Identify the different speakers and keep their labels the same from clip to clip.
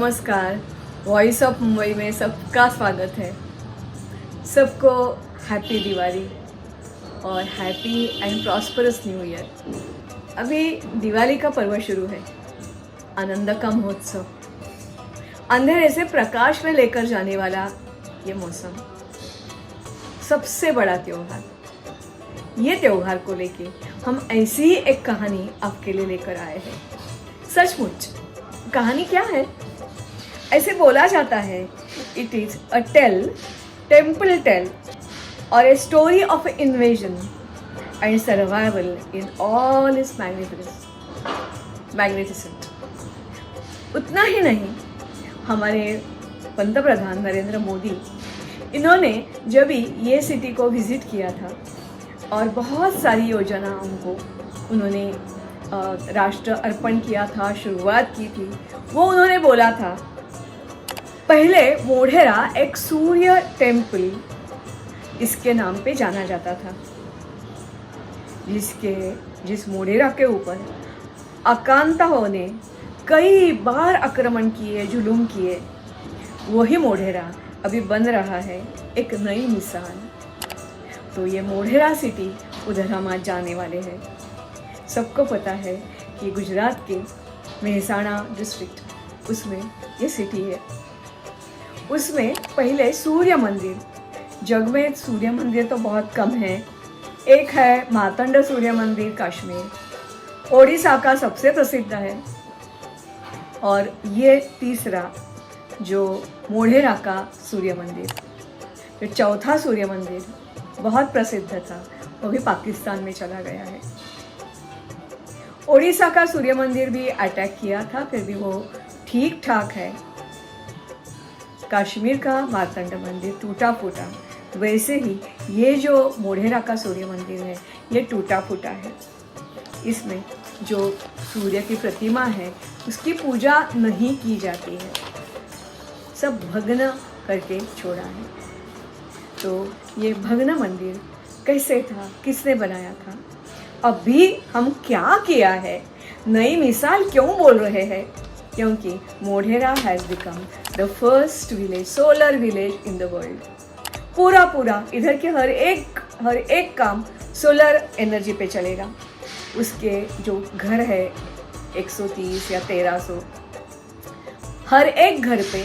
Speaker 1: नमस्कार। Voice of Mumbai में सबका स्वागत है। सबको हैप्पी दिवाली और happy and prosperous new year. अभी दिवाली का पर्व शुरू है, आनंद का महोत्सव, अंधेरे से प्रकाश में लेकर जाने वाला ये मौसम, सबसे बड़ा त्योहार। ये त्योहार को लेके हम ऐसी ही एक कहानी आपके लिए लेकर आए हैं। सचमुच कहानी क्या है? ऐसे बोला जाता है, it is a temple tale और a story of invasion and survival in all is magnificent. उतना ही नहीं, हमारे पंतप्रधान नरेंद्र मोदी, इन्होंने जब ये सिटी को विजिट किया था और बहुत सारी योजनाओं को उन्होंने राष्ट्र अर्पण किया था, शुरुआत की थी, वो उन्होंने बोला था, पहले मोढेरा एक सूर्य टेम्पल इसके नाम पे जाना जाता था, जिस मोढेरा के ऊपर आक्रांताओं ने कई बार आक्रमण किए, जुलूम किए, वही मोढेरा अभी बन रहा है एक नई मिसाल। तो ये मोढेरा सिटी उधर हम आज जाने वाले हैं। सबको पता है कि गुजरात के मेहसाणा डिस्ट्रिक्ट, उसमें ये सिटी है। उसमें पहले सूर्य मंदिर, जग में सूर्य मंदिर तो बहुत कम है। एक है मार्तंड सूर्य मंदिर काश्मीर, ओडिशा का सबसे प्रसिद्ध है। और ये तीसरा जो मोढेरा का सूर्य मंदिर, जो चौथा सूर्य मंदिर बहुत प्रसिद्ध था, वो भी पाकिस्तान में चला गया है। ओडिशा का सूर्य मंदिर भी अटैक किया था, फिर भी वो ठीक ठाक है। कश्मीर का मार्तंड मंदिर टूटा फूटा, वैसे ही ये जो मोढेरा का सूर्य मंदिर है, ये टूटा फूटा है। इसमें जो सूर्य की प्रतिमा है, उसकी पूजा नहीं की जाती है, सब भग्न करके छोड़ा है। तो ये भग्न मंदिर कैसे था, किसने बनाया था, अभी हम क्या किया है, नई मिसाल क्यों बोल रहे हैं? क्योंकि Modhera has become the first village, solar village in the world. पूरा इधर के हर एक काम सोलर एनर्जी पे चलेगा। उसके जो घर है 130 या 1300, हर एक घर पे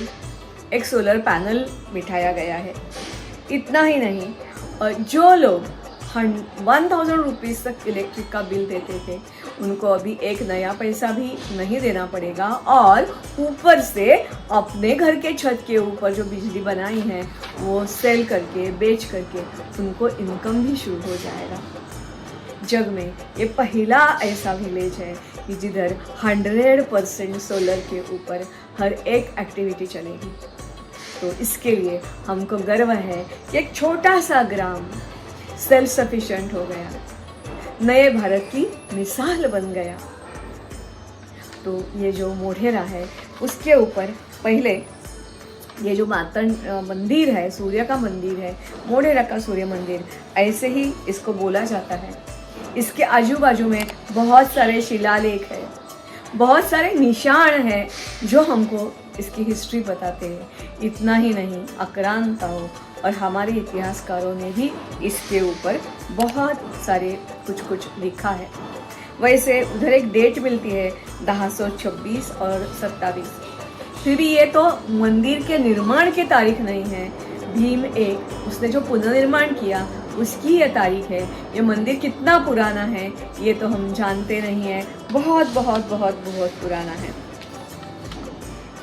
Speaker 1: एक सोलर पैनल बिठाया गया है। इतना ही नहीं, और जो लोग 1000 रुपीज़ तक इलेक्ट्रिक का बिल देते थे, उनको अभी एक नया पैसा भी नहीं देना पड़ेगा। और ऊपर से अपने घर के छत के ऊपर जो बिजली बनाई है, वो सेल करके, बेच करके उनको इनकम भी शुरू हो जाएगा। जग में ये पहला ऐसा विलेज है कि जिधर 100% सोलर के ऊपर हर एक एक्टिविटी चलेगी। तो इसके लिए हमको गर्व है कि एक छोटा सा ग्राम सेल्फ सफिशिएंट हो गया, नए भारत की मिसाल बन गया। तो ये जो मोढेरा है, उसके ऊपर पहले ये जो मार्तंड मंदिर है, सूर्य का मंदिर है, मोढेरा का सूर्य मंदिर, ऐसे ही इसको बोला जाता है। इसके आजू बाजू में बहुत सारे शिलालेख है, बहुत सारे निशान हैं जो हमको इसकी हिस्ट्री बताते हैं। इतना ही नहीं, आक्रांताओं और हमारे इतिहासकारों ने भी इसके ऊपर बहुत सारे कुछ लिखा है। वैसे उधर एक डेट मिलती है 1026 और 27, फिर भी ये तो मंदिर के निर्माण की तारीख नहीं है। भीम एक, उसने जो पुनर्निर्माण किया, उसकी ये तारीख है। ये मंदिर कितना पुराना है ये तो हम जानते नहीं हैं, बहुत पुराना है।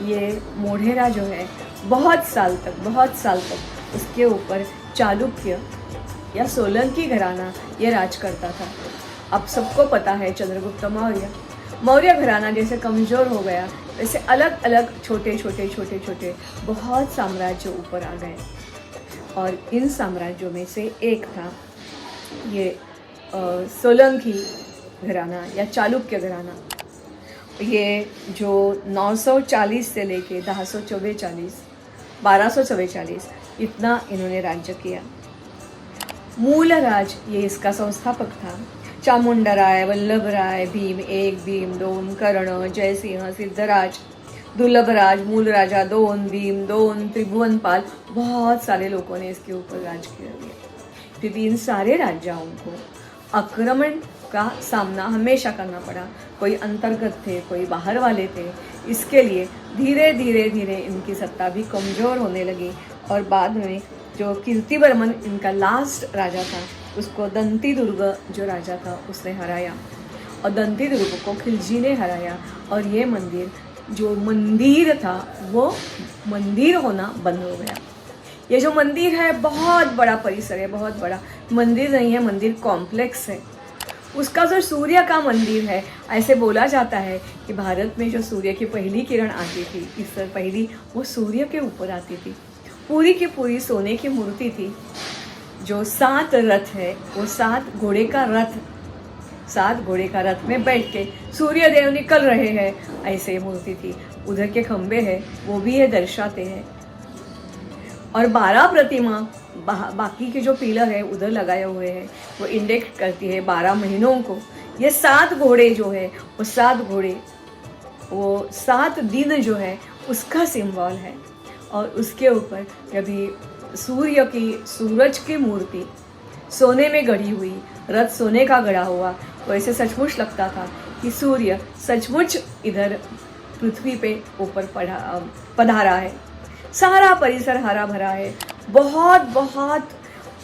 Speaker 1: ये मोढेरा जो है बहुत साल तक उसके ऊपर चालुक्य या सोलंकी घराना ये राज करता था। अब सबको पता है चंद्रगुप्त मौर्य घराना जैसे कमज़ोर हो गया, वैसे अलग अलग छोटे बहुत साम्राज्य ऊपर आ गए। और इन साम्राज्यों में से एक था ये सोलंकी घराना या चालुक्य घराना। ये जो 940 से लेके 1244 इतना इन्होंने राज्य किया। मूल राज ये इसका संस्थापक था चामुंडराय, वल्लभ राय, भीम एक, भीम दोन, कर्ण, जयसिंह, सिद्धराज, दुर्लभराज, मूलराजा, दोन, भीम, दोन, त्रिभुवनपाल, बहुत सारे लोगों ने इसके ऊपर राज किया। फिर भी इन सारे राजाओं को आक्रमण का सामना हमेशा करना पड़ा। कोई अंतर्गत थे, कोई बाहर वाले थे। इसके लिए धीरे धीरे धीरे इनकी सत्ता भी कमज़ोर होने लगी और बाद में जो कीर्तिवर्मन इनका लास्ट राजा था, उसको दंती दुर्ग जो राजा था उसने हराया और दंती दुर्ग को खिलजी ने हराया और ये मंदिर जो मंदिर था वो मंदिर होना बंद हो गया। ये जो मंदिर है बहुत बड़ा परिसर है, बहुत बड़ा मंदिर नहीं है, मंदिर कॉम्प्लेक्स है। उसका जो सूर्य का मंदिर है, ऐसे बोला जाता है कि भारत में जो सूर्य की पहली किरण आती थी, इससे पहली वो सूर्य के ऊपर आती थी। पूरी की पूरी सोने की मूर्ति थी। जो 7 रथ है वो 7 घोड़े का रथ, 7 घोड़े का रथ में बैठ के सूर्य देव निकल रहे हैं, ऐसे मूर्ति थी। उधर के खंबे हैं वो भी ये दर्शाते हैं। और 12 प्रतिमा बाकी के जो पिलर है उधर लगाए हुए हैं, वो इंडेक्ट करती है 12 महीनों को। ये 7 घोड़े जो है वो 7 घोड़े वो 7 दिन जो है उसका सिंबल है। और उसके ऊपर कभी सूरज की मूर्ति सोने में गढ़ी हुई, रथ सोने का गढ़ा हुआ, तो ऐसे सचमुच लगता था कि सूर्य सचमुच इधर पृथ्वी पे ऊपर पधारा है। सारा परिसर हरा भरा है, बहुत बहुत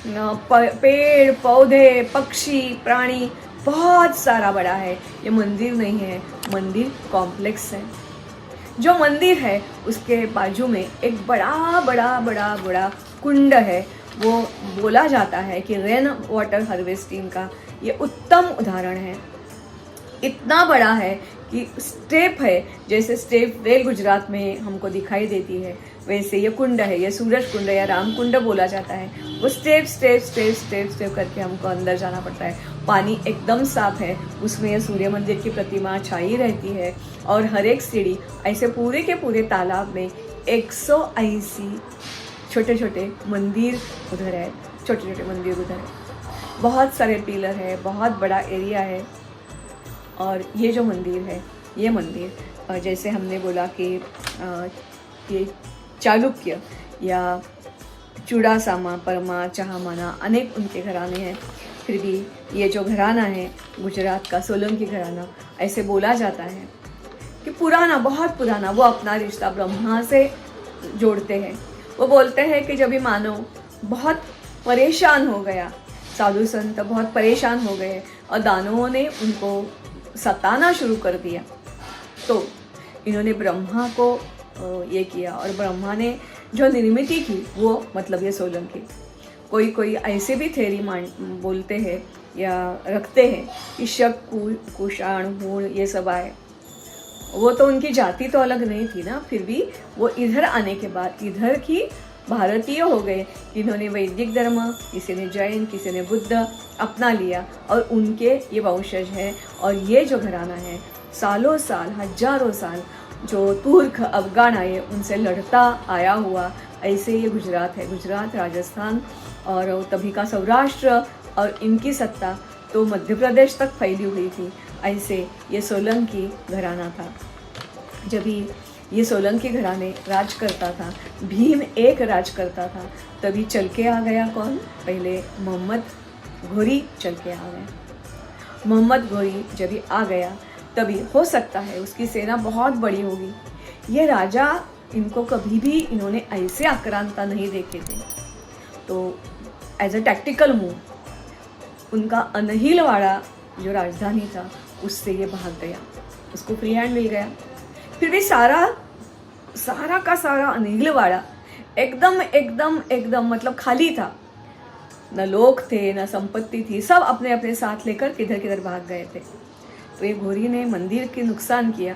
Speaker 1: पेड़ पौधे पक्षी प्राणी बहुत सारा बड़ा है। ये मंदिर नहीं है, मंदिर कॉम्प्लेक्स है। जो मंदिर है उसके बाजू में एक बड़ा बड़ा बड़ा बड़ा कुंड है। वो बोला जाता है कि रेन वाटर हार्वेस्टिंग का ये उत्तम उदाहरण है। इतना बड़ा है कि स्टेप है, जैसे स्टेप वेल गुजरात में हमको दिखाई देती है, वैसे ये कुंड है, ये सूरज कुंड या राम कुंड बोला जाता है। वो step step step step step करके हमको अंदर जाना पड़ता है। पानी एकदम साफ है, उसमें ये सूर्य मंदिर की प्रतिमा छाई रहती है और हर एक सीढ़ी ऐसे पूरे के पूरे तालाब में 180 छोटे छोटे मंदिर उधर है, छोटे छोटे मंदिर उधर है। बहुत सारे पिलर है, बहुत बड़ा एरिया है। और ये जो मंदिर है, ये मंदिर जैसे हमने बोला कि ये चालुक्य या चूड़ासामा, परमा, चहामाना अनेक उनके घराने हैं। फिर भी ये जो घराना है गुजरात का सोलंकी घराना, ऐसे बोला जाता है कि पुराना, बहुत पुराना, वो अपना रिश्ता ब्रह्मा से जोड़ते हैं। वो बोलते हैं कि जब भी मानव बहुत परेशान हो गया, साधु संत बहुत परेशान हो गए और दानवों ने उनको सताना शुरू कर दिया, तो इन्होंने ब्रह्मा को ये किया और ब्रह्मा ने जो निर्मित की वो मतलब ये सोलंकी। कोई ऐसे भी थेरी बोलते हैं या रखते हैं कि शक, कुषाण, हूण ये सब आए। वो तो उनकी जाति तो अलग नहीं थी ना, फिर भी वो इधर आने के बाद इधर की भारतीय हो गए। इन्होंने वैदिक धर्म, किसी ने जैन, किसी ने बुद्ध अपना लिया और उनके ये वंशज है। और ये जो घराना है सालों साल, हजारों साल जो तुर्क अफगान आए उनसे लड़ता आया हुआ, ऐसे ये गुजरात है। गुजरात, राजस्थान और तभी का सौराष्ट्र और इनकी सत्ता तो मध्य प्रदेश तक फैली हुई थी। ऐसे ये सोलंकी घराना था। जब ये सोलंकी घराने राज करता था, भीम एक राज करता था, तभी चल के आ गया कौन? पहले मोहम्मद घोरी चल के आ गया। मोहम्मद घोरी जब आ गया तभी हो सकता है उसकी सेना बहुत बड़ी होगी। ये राजा इनको कभी भी इन्होंने ऐसे आक्रांता नहीं देखे थे, तो एज अ टैक्टिकल मूव उनका अनहिलवाड़ा जो राजधानी था उससे ये भाग गया, उसको फ्री हैंड मिल गया। फिर भी सारा का सारा अनहिलवाड़ा एकदम एकदम एकदम मतलब खाली था, न लोग थे न संपत्ति थी, सब अपने अपने साथ लेकर किधर किधर भाग गए थे। तो ये घोरी ने मंदिर के नुकसान किया,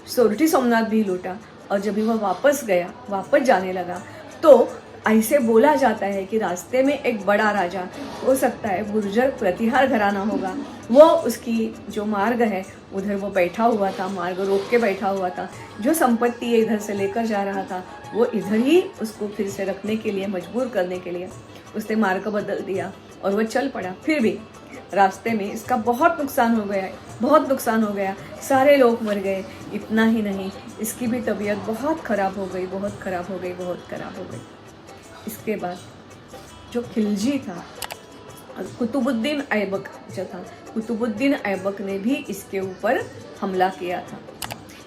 Speaker 1: सोरठी सोमनाथ भी लूटा और जब भी वह वापस जाने लगा तो ऐसे बोला जाता है कि रास्ते में एक बड़ा राजा, हो सकता है गुर्जर प्रतिहार घराना होगा, वो उसकी जो मार्ग है उधर वो बैठा हुआ था, मार्ग रोक के बैठा हुआ था। जो संपत्ति ये इधर से लेकर जा रहा था वो इधर ही उसको फिर से रखने के लिए, मजबूर करने के लिए उसने मार्ग बदल दिया और वह चल पड़ा। फिर भी रास्ते में इसका बहुत नुकसान हो गया, बहुत नुकसान हो गया, सारे लोग मर गए। इतना ही नहीं, इसकी भी तबीयत बहुत ख़राब हो गई, बहुत ख़राब हो गई, बहुत ख़राब हो गई। इसके बाद जो खिलजी था, कुतुबुद्दीन ऐबक जो था, कुतुबुद्दीन ऐबक ने भी इसके ऊपर हमला किया था।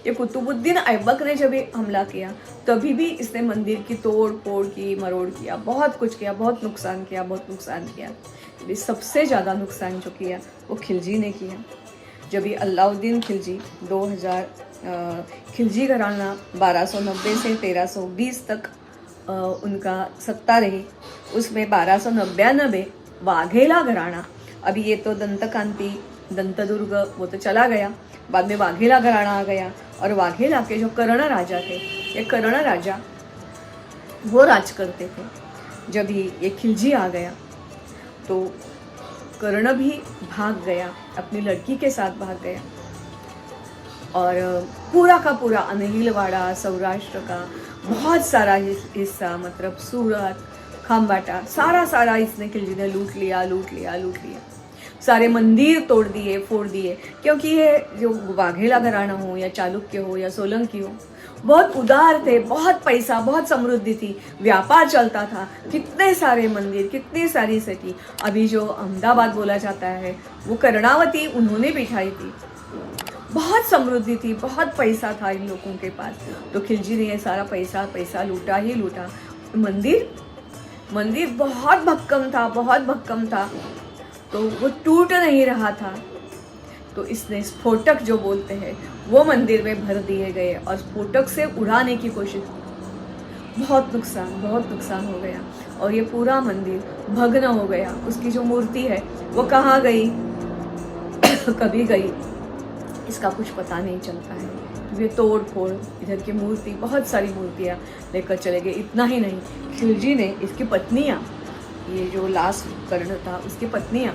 Speaker 1: ये कुतुबुद्दीन ऐबक ने जब हमला किया तभी भी इसने मंदिर की तोड़ फोड़ की, मरोड़ किया, बहुत कुछ किया, बहुत नुकसान किया, बहुत नुकसान किया। सबसे ज़्यादा नुकसान जो किया वो खिलजी ने किया। जब भी अलाउद्दीन खिलजी 2000 खिलजी घराना 1290 से 1320 तक उनका सत्ता रही। उसमें 1299 वाघेला घराना, अभी ये तो दंतकांति दंतदुर्ग वो तो चला गया, बाद में वाघेला घराना आ गया। और वाघेला के जो कर्ण राजा थे, ये कर्ण राजा वो राज करते थे। जब ये खिलजी आ गया तो कर्ण भी भाग गया, अपनी लड़की के साथ भाग गया। और पूरा का पूरा अनहिलवाड़ा, सौराष्ट्र का बहुत सारा हिस्सा, मतलब सूरत, खंबाटा, सारा इसने खिलजी ने लूट लिया। सारे मंदिर तोड़ दिए, फोड़ दिए, क्योंकि ये जो वाघेला घराना हो या चालुक्य हो या सोलंकी हो, बहुत उदार थे, बहुत पैसा, बहुत समृद्धि थी, व्यापार चलता था, कितने सारे मंदिर, कितनी सारी सिटी। अभी जो अहमदाबाद बोला जाता है वो कर्णावती उन्होंने बिठाई थी। बहुत समृद्धि थी, बहुत पैसा था इन लोगों के पास। तो खिलजी ने ये सारा पैसा लूटा ही लूटा। मंदिर बहुत भक्कम था, तो वो टूट नहीं रहा था। तो इसने स्फोटक जो बोलते हैं वो मंदिर में भर दिए गए और स्फोटक से उड़ाने की कोशिश की। बहुत नुकसान हो गया और ये पूरा मंदिर भग्न हो गया। उसकी जो मूर्ति है वो कहाँ गई, कभी गई, इसका कुछ पता नहीं चलता है। ये तोड़ फोड़, इधर की मूर्ति, बहुत सारी मूर्तियाँ लेकर चले गए। इतना ही नहीं, खिलजी ने इसकी पत्नियाँ, ये जो लास्ट कर्ण था उसकी पत्नियाँ,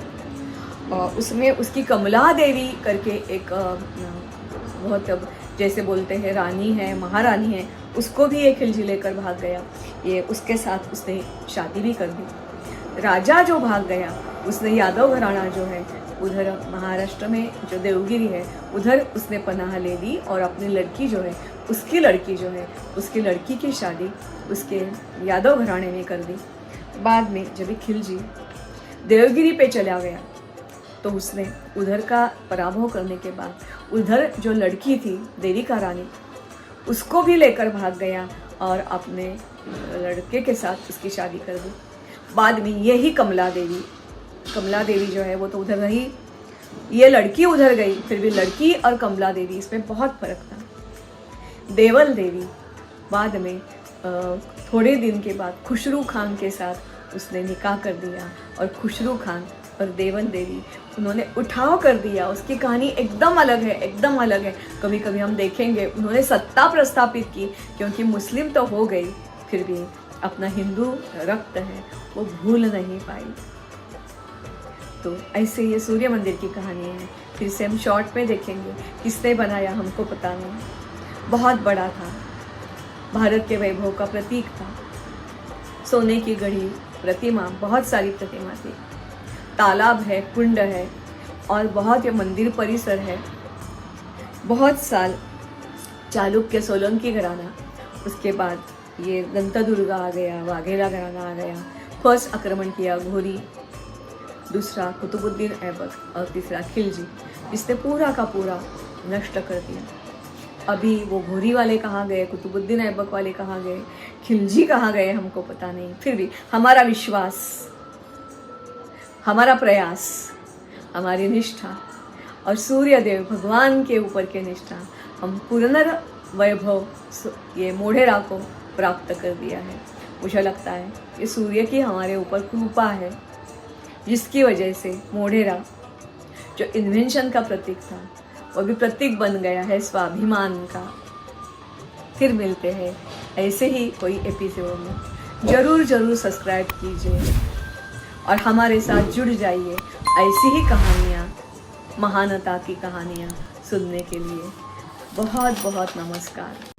Speaker 1: उसमें उसकी कमला देवी करके एक बहुत जैसे बोलते हैं रानी है, महारानी है, उसको भी एक खिलजी लेकर भाग गया। ये उसके साथ उसने शादी भी कर दी। राजा जो भाग गया उसने यादव घराना जो है उधर महाराष्ट्र में जो देवगिरी है उधर उसने पनाह ले ली और अपनी लड़की जो है उसकी लड़की की शादी उसके यादव घराने में कर दी। बाद में जब खिलजी देवगिरी पे चला गया तो उसने उधर का पराभव करने के बाद उधर जो लड़की थी देविका रानी उसको भी लेकर भाग गया और अपने लड़के के साथ उसकी शादी कर दी। बाद में यही कमला देवी जो है वो तो उधर रही, ये लड़की उधर गई, फिर भी लड़की और कमला देवी इसमें बहुत फर्क था। देवल देवी बाद में थोड़े दिन के बाद खुसरू खान के साथ उसने निकाह कर दिया और खुसरू खान और देवल देवी उन्होंने उठाव कर दिया। उसकी कहानी एकदम अलग है। कभी कभी हम देखेंगे उन्होंने सत्ता प्रस्थापित की, क्योंकि मुस्लिम तो हो गई, फिर भी अपना हिंदू रक्त है वो भूल नहीं पाई। तो ऐसे ये सूर्य मंदिर की कहानी है। फिर से हम शॉर्ट में देखेंगे किसने बनाया हमको पता नहीं। बहुत बड़ा था, भारत के वैभव का प्रतीक था। सोने की गढ़ी प्रतिमा, बहुत सारी प्रतिमा थी, तालाब है, कुंड है और बहुत ये मंदिर परिसर है। बहुत साल चालुक्य सोलंकी घराना, उसके बाद ये दंतदुर्गा आ गया, वाघेला घराना आ गया। फर्स्ट आक्रमण किया घोरी, दूसरा कुतुबुद्दीन ऐबक और तीसरा खिलजी, जिसने पूरा का पूरा नष्ट कर दिया। अभी वो घोरी वाले कहाँ गए, कुतुबुद्दीन ऐबक वाले कहाँ गए, खिलजी कहाँ गए हमको पता नहीं। फिर भी हमारा विश्वास, हमारा प्रयास, हमारी निष्ठा और सूर्यदेव भगवान के ऊपर के निष्ठा, हम पुनर्वैभव ये मोढेरा को प्राप्त कर दिया है। मुझे लगता है ये सूर्य की हमारे ऊपर कृपा है, जिसकी वजह से मोढेरा जो इन्वेंशन का प्रतीक था वो भी प्रतीक बन गया है स्वाभिमान का। फिर मिलते हैं ऐसे ही कोई एपिसोड में। ज़रूर सब्सक्राइब कीजिए और हमारे साथ जुड़ जाइए ऐसी ही कहानियाँ, महानता की कहानियाँ सुनने के लिए। बहुत बहुत नमस्कार।